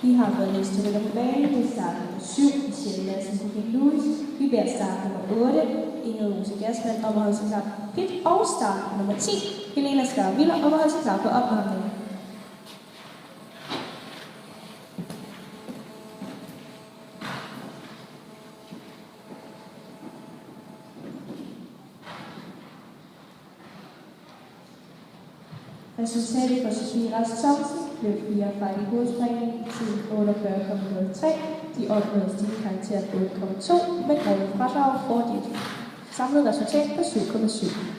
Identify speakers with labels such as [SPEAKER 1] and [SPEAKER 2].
[SPEAKER 1] I har fået næste på banen. Det starter nummer 7, Michelle Madsen, Cooking Louis. Vi beder start nummer 8, Ingrid Rose Gasman, om at holde sig klar på pit. Og start nummer 10, Helena Skar-Viller, om at holde sig klar på opvarmning. Resultatet for Sofie Rast Thomsen blev 4 fejl i hovedspringen til 48,03. De opnåede stigekarakter på 8,2, men grønne fradrag får de et samlet resultat på 7,7.